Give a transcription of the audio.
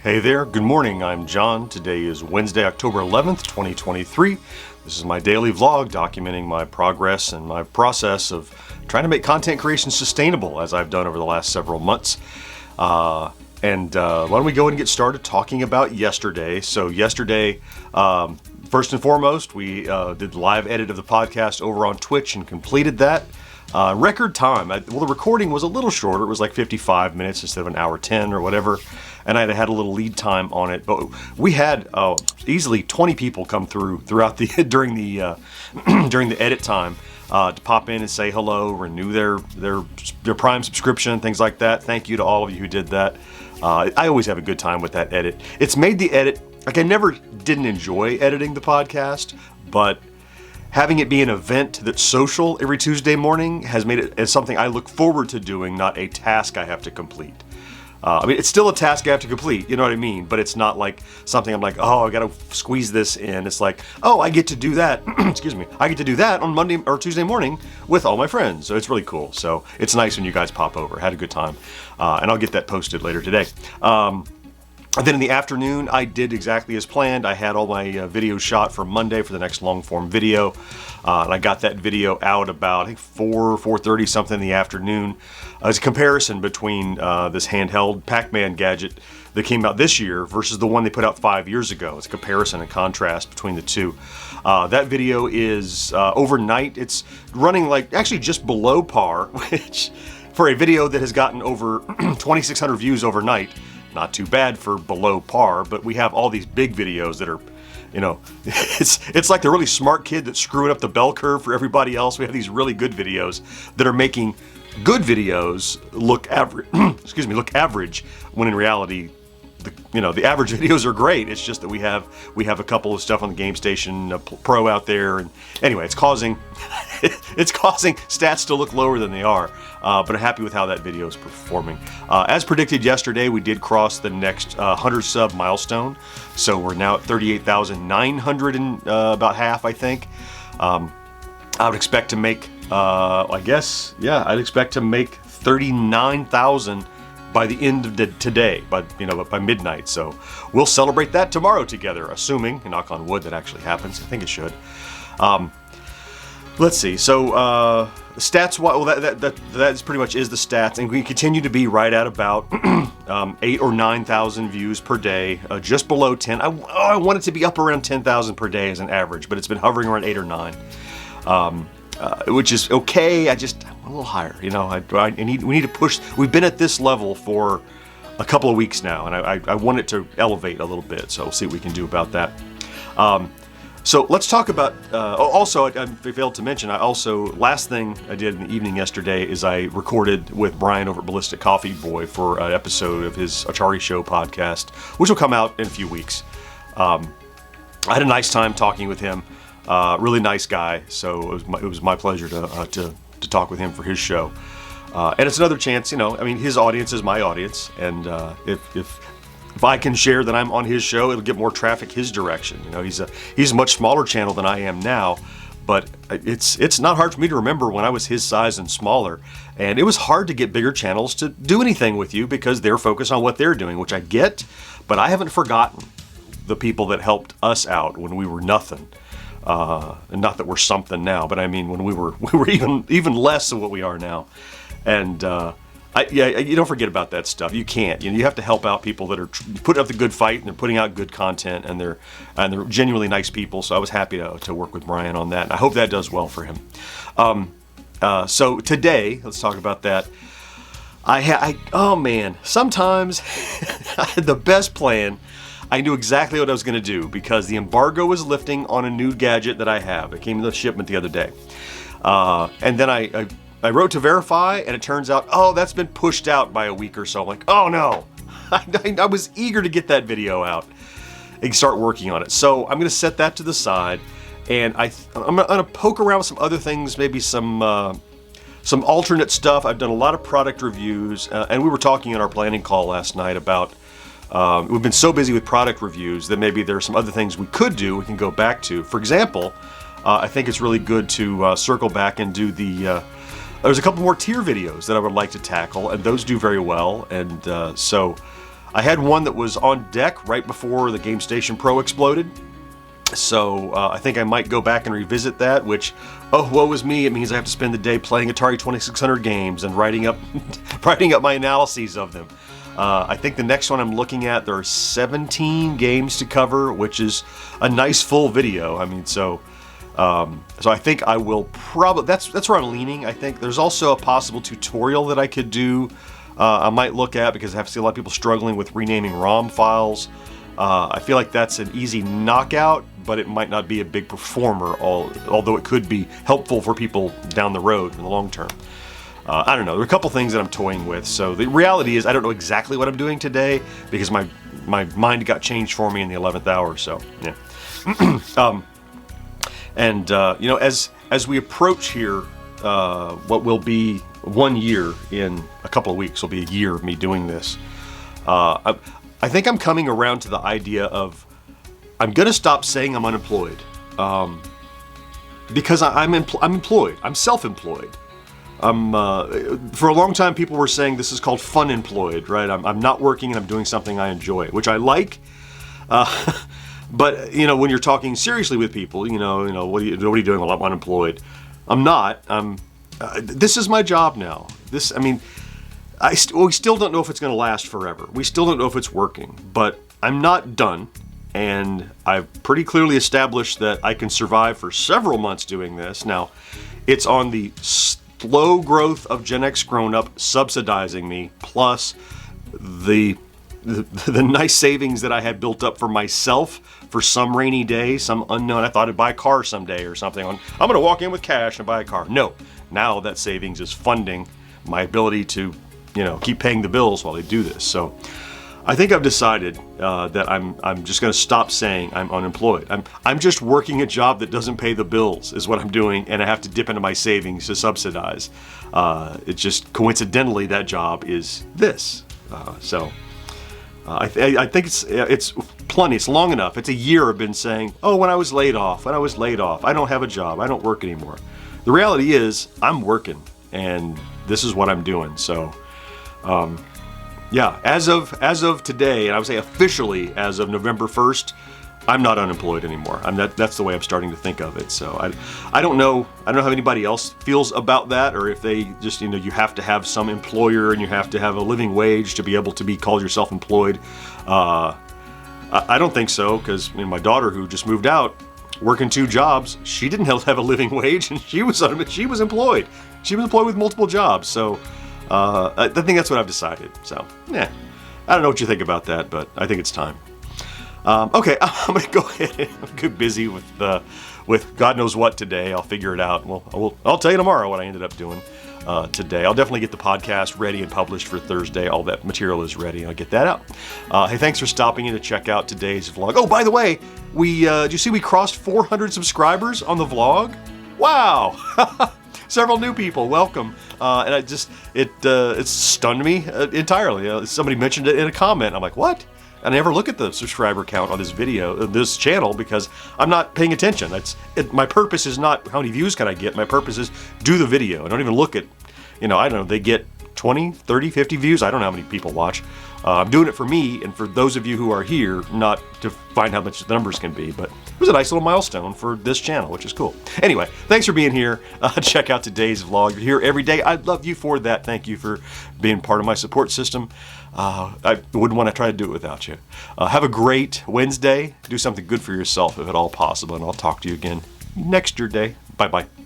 Hey there, good morning, I'm John. Today is Wednesday, October 11th, 2023. This is my daily vlog documenting my progress and my process of trying to make content creation sustainable as I've done over the last several months. Why don't we go ahead and get started talking about yesterday. So yesterday, first and foremost, we did the live edit of the podcast over on Twitch and completed that. Record time. The recording was a little shorter. It was like 55 minutes instead of an hour 10 or whatever. And I had a little lead time on it. But we had easily 20 people come throughout the during the edit time to pop in and say hello, renew their Prime subscription, things like that. Thank you to all of you who did that. I always have a good time with that edit. It's made the edit, like I never didn't enjoy editing the podcast, but having it be an event that's social every Tuesday morning has made it as something I look forward to doing, not a task I have to complete. It's still a task I have to complete, you know what I mean? But it's not like something I'm like, oh, I gotta squeeze this in. It's like, oh, I get to do that, excuse me, I get to do that on Monday or Tuesday morning with all my friends. So it's really cool. So it's nice when you guys pop over. Had a good time. And I'll get that posted later today. And then in the afternoon, I did exactly as planned. I had all my videos shot for Monday for the next long form video. And I got that video out about, I think 4:30 something in the afternoon. As a comparison between this handheld Pac-Man gadget that came out this year versus the one they put out 5 years ago. It's a comparison and contrast between the two. That video is overnight. It's running like actually just below par, which for a video that has gotten over 2,600 views overnight, not too bad for below par, but we have all these big videos that are, you know, it's like the really smart kid that's screwing up the bell curve for everybody else. We have these really good videos that are making good videos look average, look average, when in reality, the average videos are great. It's just that we have a couple of stuff on the Game Station Pro out there, and anyway, it's causing stats to look lower than they are. But I'm happy with how that video is performing. As predicted yesterday, we did cross the next 100 sub milestone, so we're now at 38,900 and about half, I think. I would expect to make, I'd expect to make 39,000 by the end of today, by midnight. So we'll celebrate that tomorrow together, assuming, knock on wood, that actually happens. I think it should. Let's see. So stats. Well, that pretty much is the stats, and we continue to be right at about 8,000 or 9,000 views per day, just below 10. I want it to be up around 10,000 per day as an average, but it's been hovering around 8 or 9. Which is okay. I want a little higher, we need to push. We've been at this level for a couple of weeks now, and I want it to elevate a little bit, so we'll see what we can do about that. So let's talk about, also, I failed to mention, last thing I did in the evening yesterday is I recorded with Brian over at Ballistic Coffee Boy for an episode of his Achari Show podcast, which will come out in a few weeks. I had a nice time talking with him. Really nice guy, so it was my pleasure to talk with him for his show. And it's another chance, his audience is my audience, and if I can share that I'm on his show, it'll get more traffic his direction. He's a much smaller channel than I am now, but it's not hard for me to remember when I was his size and smaller, and it was hard to get bigger channels to do anything with you because they're focused on what they're doing, which I get, but I haven't forgotten the people that helped us out when we were nothing. And not that we're something now, but I mean when we were even less than what we are now, and you don't forget about that stuff. You can't. You have to help out people that are putting up the good fight and they're putting out good content, and they're genuinely nice people. So I was happy to work with Brian on that, and I hope that does well for him. So today, let's talk about that. Oh man, sometimes I had the best plan. I knew exactly what I was going to do because the embargo was lifting on a new gadget that I have. It came in the shipment the other day. And then I wrote to verify, and it turns out, that's been pushed out by a week or so. I'm like, oh no. I was eager to get that video out and start working on it. So I'm going to set that to the side, and I'm going to poke around with some other things, maybe some alternate stuff. I've done a lot of product reviews, and we were talking in our planning call last night about we've been so busy with product reviews that maybe there are some other things we could do, we can go back to. For example, I think it's really good to circle back and do there's a couple more tier videos that I would like to tackle, and those do very well. And so I had one that was on deck right before the GameStation Pro exploded. So I think I might go back and revisit that, which, oh, woe is me. It means I have to spend the day playing Atari 2600 games and writing up my analyses of them. I think the next one I'm looking at, there are 17 games to cover, which is a nice full video. I mean, so I think I will probably, that's where I'm leaning. I think there's also a possible tutorial that I could do. I might look at, because I have seen a lot of people struggling with renaming ROM files. I feel like that's an easy knockout, but it might not be a big performer, although it could be helpful for people down the road in the long term. I don't know. There are a couple things that I'm toying with. So the reality is I don't know exactly what I'm doing today, because my mind got changed for me in the 11th hour. So yeah. You know, as we approach here, what will be 1 year in a couple of weeks will be a year of me doing this. I think I'm coming around to the idea of I'm going to stop saying I'm unemployed, because I'm employed. I'm self-employed. For a long time, people were saying this is called fun employed, right? I'm not working and I'm doing something I enjoy, which I like. But you know, when you're talking seriously with people, you know, what are you doing? Well, I'm unemployed. I'm not. This is my job now. I mean, we still don't know if it's going to last forever. We still don't know if it's working, but I'm not done. And I've pretty clearly established that I can survive for several months doing this. Now, it's on the slow growth of GenXGrownUp subsidizing me, plus the nice savings that I had built up for myself for some rainy day, some unknown. I thought I'd buy a car someday or something. I'm going to walk in with cash and buy a car. No, now that savings is funding my ability to, you know, keep paying the bills while I do this. So I think I've decided that I'm just going to stop saying I'm unemployed. I'm just working a job that doesn't pay the bills is what I'm doing, and I have to dip into my savings to subsidize. It's just coincidentally that job is this. I think it's plenty. It's long enough. It's a year I've been saying, oh, when I was laid off, I don't have a job, I don't work anymore. The reality is I'm working, and this is what I'm doing. So, yeah, as of today, and I would say officially as of November 1st, I'm not unemployed anymore. That's the way I'm starting to think of it. So I don't know how anybody else feels about that, or if they just, you know, you have to have some employer and you have to have a living wage to be able to be called yourself employed. I don't think so, because my daughter, who just moved out, working 2 jobs, she didn't have a living wage, and she was employed. She was employed with multiple jobs. So I think that's what I've decided. So yeah, I don't know what you think about that, but I think it's time. Okay, I'm gonna go ahead and get busy with God knows what today. I'll figure it out. Well, I'll tell you tomorrow what I ended up doing today. I'll definitely get the podcast ready and published for Thursday. All that material is ready. I'll get that out. Hey, thanks for stopping in to check out today's vlog. Oh, by the way, did you see we crossed 400 subscribers on the vlog? Wow! Several new people. Welcome. And it stunned me entirely. Somebody mentioned it in a comment. I'm like, what? I never look at the subscriber count on this video, this channel, because I'm not paying attention. My purpose is not how many views can I get. My purpose is do the video. I don't even look at, I don't know, they get 20, 30, 50 views. I don't know how many people watch. I'm doing it for me and for those of you who are here, not to find how much the numbers can be, but it was a nice little milestone for this channel, which is cool. Anyway, thanks for being here. Check out today's vlog. You're here every day. I love you for that. Thank you for being part of my support system. I wouldn't want to try to do it without you. Have a great Wednesday. Do something good for yourself if at all possible, and I'll talk to you again next day. Bye-bye.